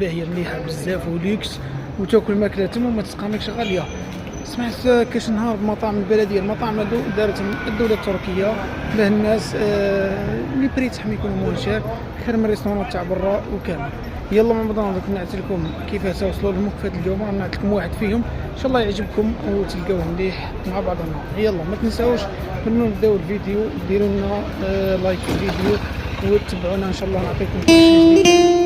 باهيه مليحه بزاف وليكس، وتاكل ماكله تما وما تسقامكش غاليه. سمعت كاش نهار بمطاعم البلديه، المطاعم هادو دارتهم الدوله التركيه باه الناس لي بري تاعهم يكونوا مواشير خير من الريستورانات تاع برا وكامل. يلا من رمضان دوك نعت لكم كيفاه توصلوا للموقفات اليوم، نعت لكم واحد فيهم ان شاء الله يعجبكم وتلقاوه مليح مع بعضنا. يلا ما تنساوش قبل ما نبداو الفيديو ديروا لنا لايك في الفيديو وتتبعونا ان شاء الله، نعطيكم كل شيء جديد.